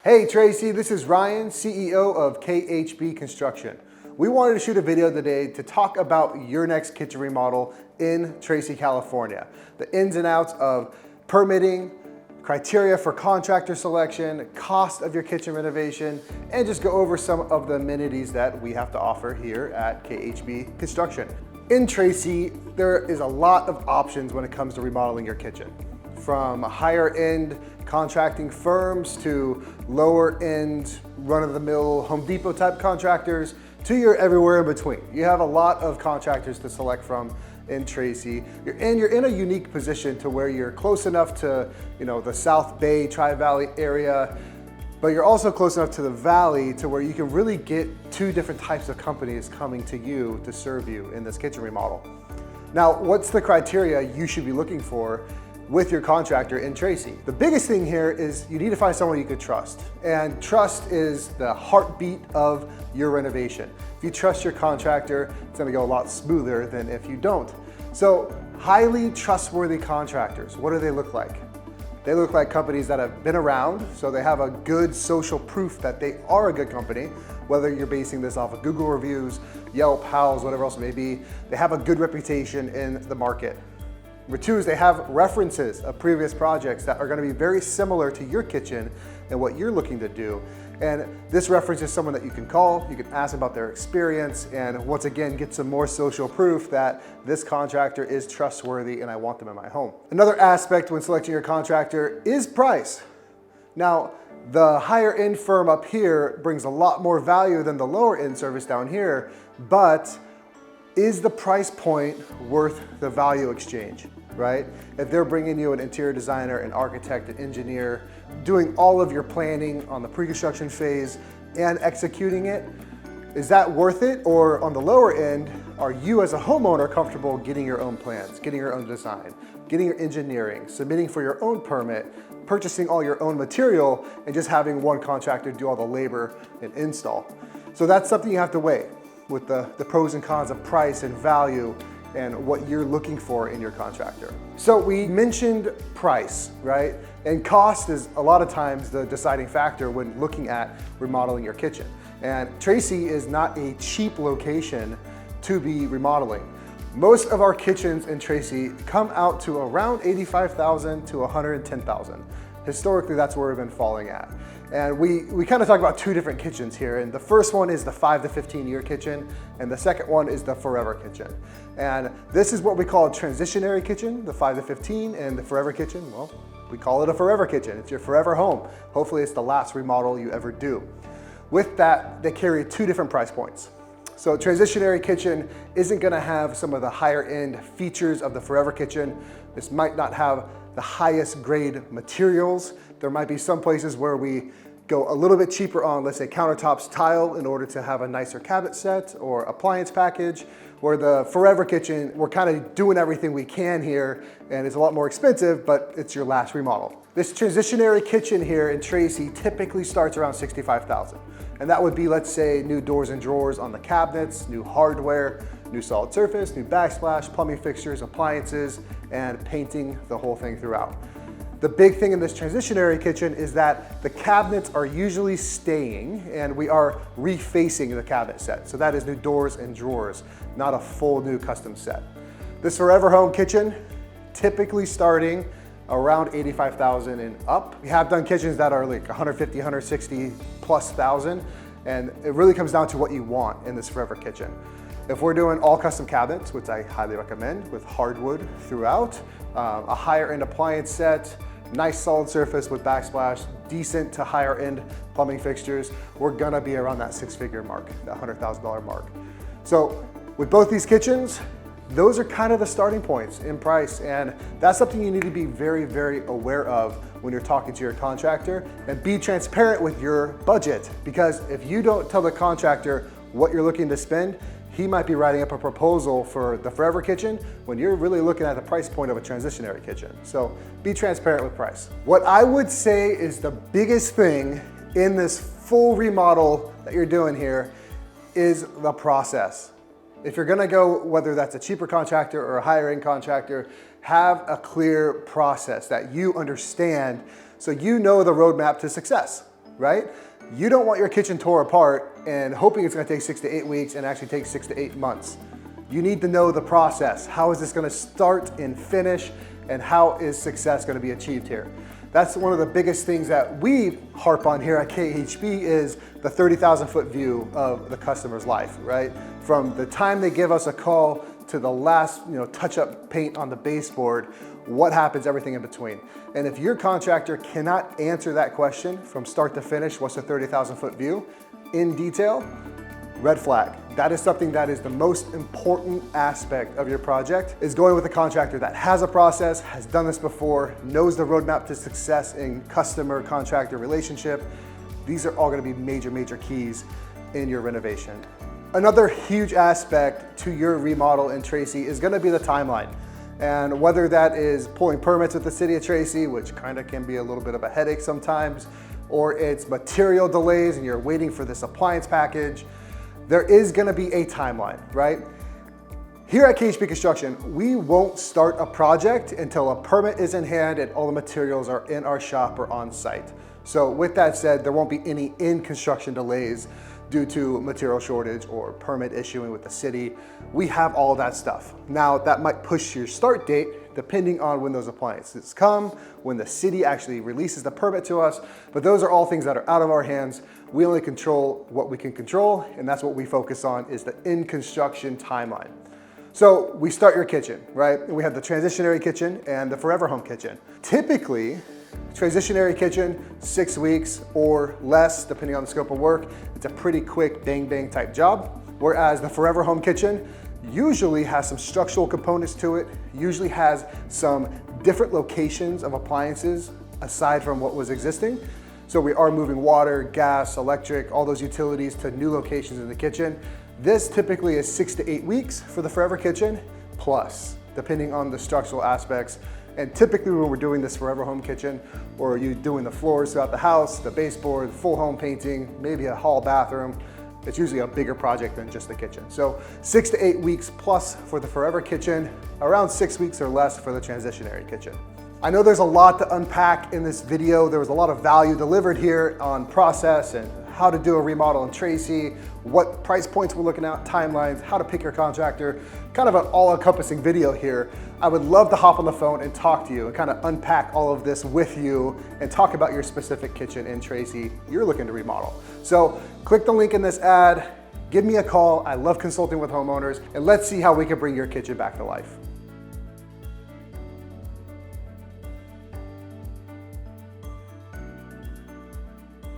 Hey Tracy, this is Ryan, CEO of KHB Construction. We wanted to shoot a video today to talk about your next kitchen remodel in Tracy, California. The ins and outs of permitting, criteria for contractor selection, cost of your kitchen renovation, and just go over some of the amenities that we have to offer here at KHB Construction. In Tracy, there is a lot of options when it comes to remodeling your kitchen. From higher end contracting firms to lower end run-of-the-mill Home Depot type contractors to your everywhere in between. You have a lot of contractors to select from in Tracy. You're in a unique position to where you're close enough to the South Bay, Tri-Valley area, but you're also close enough to the Valley to where you can really get two different types of companies coming to you to serve you in this kitchen remodel. Now, what's the criteria you should be looking for with your contractor in Tracy? The biggest thing here is you need to find someone you can trust. And trust is the heartbeat of your renovation. If you trust your contractor, it's gonna go a lot smoother than if you don't. So highly trustworthy contractors, what do they look like? They look like companies that have been around, so they have a good social proof that they are a good company, whether you're basing this off of Google reviews, Yelp, Houzz, whatever else it may be. They have a good reputation in the market. Number two is they have references of previous projects that are going to be very similar to your kitchen and what you're looking to do. And this reference is someone that you can call, you can ask about their experience, and once again, get some more social proof that this contractor is trustworthy and I want them in my home. Another aspect when selecting your contractor is price. Now, the higher end firm up here brings a lot more value than the lower end service down here, but is the price point worth the value exchange, right? If they're bringing you an interior designer, an architect, an engineer, doing all of your planning on the pre-construction phase and executing it, is that worth it? Or on the lower end, are you as a homeowner comfortable getting your own plans, getting your own design, getting your engineering, submitting for your own permit, purchasing all your own material, and just having one contractor do all the labor and install? So that's something you have to weigh with the pros and cons of price and value and what you're looking for in your contractor. So we mentioned price, right? And cost is a lot of times the deciding factor when looking at remodeling your kitchen. And Tracy is not a cheap location to be remodeling. Most of our kitchens in Tracy come out to around $85,000 to $110,000. Historically, that's where we've been falling at. And we kind of talk about two different kitchens here. And the first one is the 5 to 15 year kitchen. And the second one is the forever kitchen. And this is what we call a transitionary kitchen, the 5 to 15, and the forever kitchen, well, we call it a forever kitchen. It's your forever home. Hopefully it's the last remodel you ever do. With that, they carry two different price points. So a transitionary kitchen isn't gonna have some of the higher end features of the forever kitchen. This might not have the highest grade materials. There might be some places where we go a little bit cheaper on, let's say, countertops tile in order to have a nicer cabinet set or appliance package. Where the forever kitchen, we're kind of doing everything we can here and it's a lot more expensive, but it's your last remodel. This transitionary kitchen here in Tracy typically starts around $65,000. And that would be, let's say, new doors and drawers on the cabinets, new hardware, new solid surface, new backsplash, plumbing fixtures, appliances, and painting the whole thing throughout. The big thing in this transitionary kitchen is that the cabinets are usually staying and we are refacing the cabinet set. So that is new doors and drawers, not a full new custom set. This forever home kitchen, typically starting around $85,000 and up. We have done kitchens that are like 150, 160 plus thousand, and it really comes down to what you want in this forever kitchen. If we're doing all custom cabinets, which I highly recommend with hardwood throughout, a higher end appliance set, nice solid surface with backsplash, decent to higher end plumbing fixtures, we're gonna be around that six-figure mark, that $100,000 mark. So with both these kitchens, those are kind of the starting points in price, and that's something you need to be very, very aware of when you're talking to your contractor, and be transparent with your budget, because if you don't tell the contractor what you're looking to spend, he might be writing up a proposal for the forever kitchen when you're really looking at the price point of a transitionary kitchen. So be transparent with price. What I would say is the biggest thing in this full remodel that you're doing here is the process. If you're gonna go, whether that's a cheaper contractor or a higher end contractor, have a clear process that you understand so you know the roadmap to success. right? You don't want your kitchen tore apart and hoping it's gonna take 6 to 8 weeks and actually take 6 to 8 months. You need to know the process. How is this gonna start and finish, and how is success gonna be achieved here? That's one of the biggest things that we harp on here at KHB is the 30,000 foot view of the customer's life, right? From the time they give us a call to the last, touch-up paint on the baseboard, what happens, everything in between. And if your contractor cannot answer that question from start to finish, what's the 30,000 foot view, in detail, red flag. That is something that is the most important aspect of your project, is going with a contractor that has a process, has done this before, knows the roadmap to success in customer-contractor relationship. These are all gonna be major, major keys in your renovation. Another huge aspect to your remodel in Tracy is gonna be the timeline. And whether that is pulling permits with the city of Tracy, which kinda can be a little bit of a headache sometimes, or it's material delays and you're waiting for this appliance package, there is gonna be a timeline, right? Here at KHB Construction, we won't start a project until a permit is in hand and all the materials are in our shop or on site. So with that said, there won't be any in-construction delays due to material shortage or permit issuing with the city. We have all that stuff. Now, that might push your start date depending on when those appliances come, when the city actually releases the permit to us, but those are all things that are out of our hands. We only control what we can control, and that's what we focus on, is the in-construction timeline. So we start your kitchen, right? We have the transitionary kitchen and the forever home kitchen. Typically, transitionary kitchen, 6 weeks or less, depending on the scope of work. It's a pretty quick bang bang type job. Whereas the forever home kitchen usually has some structural components to it, usually has some different locations of appliances aside from what was existing. So we are moving water, gas, electric, all those utilities to new locations in the kitchen. This typically is 6 to 8 weeks for the forever kitchen, plus, depending on the structural aspects. And typically when we're doing this forever home kitchen, or you doing the floors throughout the house, the baseboard, full home painting, maybe a hall bathroom, it's usually a bigger project than just the kitchen. So 6 to 8 weeks plus for the forever kitchen, around 6 weeks or less for the transitionary kitchen. I know there's a lot to unpack in this video. There was a lot of value delivered here on process and how to do a remodel in Tracy, what price points we're looking at, timelines, how to pick your contractor, kind of an all-encompassing video here. I would love to hop on the phone and talk to you and kind of unpack all of this with you and talk about your specific kitchen in Tracy you're looking to remodel. So click the link in this ad, give me a call. I love consulting with homeowners, and let's see how we can bring your kitchen back to life.